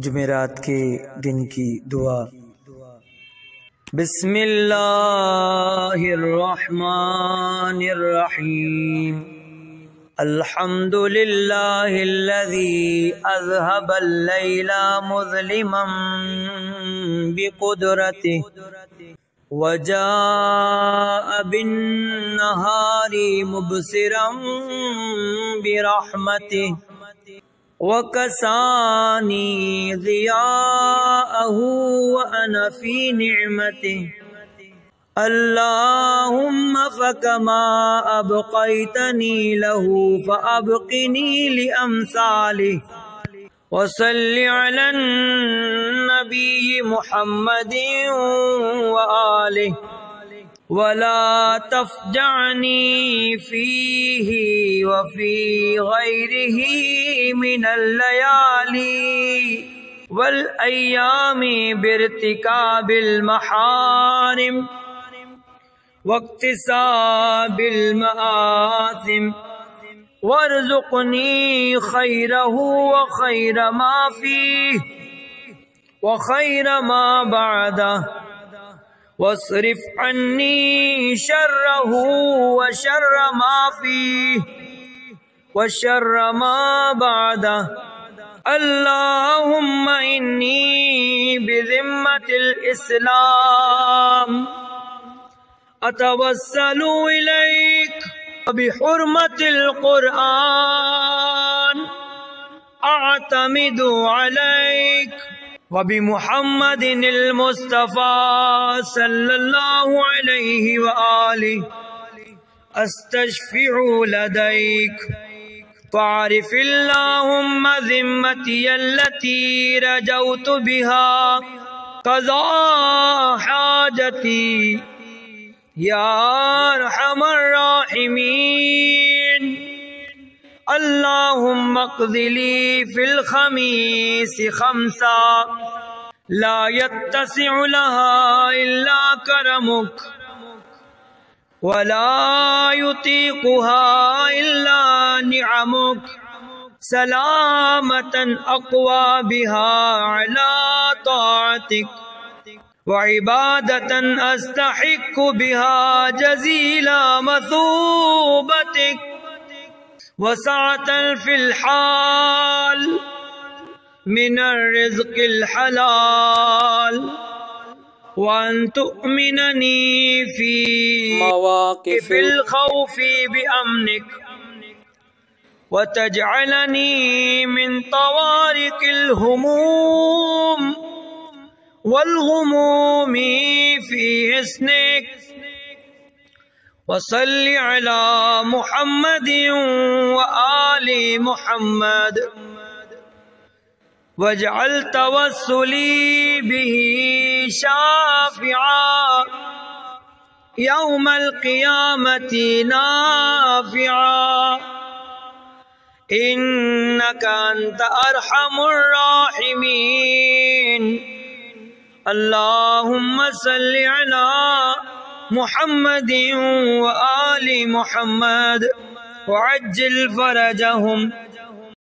جمعرات کے دن کی دعا۔ بسم اللہ الرحمن الرحیم۔ الحمد للہ الذی اذهب اللیل مظلما بقدرتہ وجاء بالنہار مبصرا برحمتہ وَكَسَانِي ضِيَاءَهُ وَأَنَا فِي نِعْمَتِهِ اللَّهُمَّ فَكَمَا أَبْقَيْتَنِي لَهُ فَأَبْقِنِي لِأَمْثَالِهِ وَصَلِّ عَلَى النَّبِيِّ مُحَمَّدٍ وَآلِهِ وَلَا تَفْجَعْنِي فِيهِ وَفِي غَيْرِهِ مِنَ اللَّيَالِي وَالْأَيَّامِ بِارْتِكَابِ الْمَحَارِمِ وَاكْتِسَابِ الْمَآثِمِ وَارْزُقْنِي خَيْرَهُ وَخَيْرَ مَا فِيهِ وَخَيْرَ مَا بَعْدَهُ واصرف عني شره وشر ما فيه وشر ما بعده اللهم إني بذمة الإسلام أتوسل إليك وبحرمة القرآن أعتمد عليك وبمحمد المصطفى صلی اللہ علیہ وآلہ استشفع لديك فاعرف اللهم ذمتي التي رجوت بها قضاء حاجتي يا أرحم الراحمين اللهم اقض لي في الخميس خمسا لا يتسع لها إلا كرمك ولا يطيقها إلا نعمك سلامة أقوى بها على طاعتك وعبادة أستحق بها جزيل مثوبتك وسعة في الحال من الرزق الحلال وأن تؤمنني في مواقف الخوف بأمنك وتجعلني من طوارق الهموم والغموم في حسنك وصل على محمد وآل محمد واجعل توسلي به شافعا يوم القيامة نافعا إنك أنت أرحم الراحمين اللهم صل على محمد وآل محمد وعجل فرجهم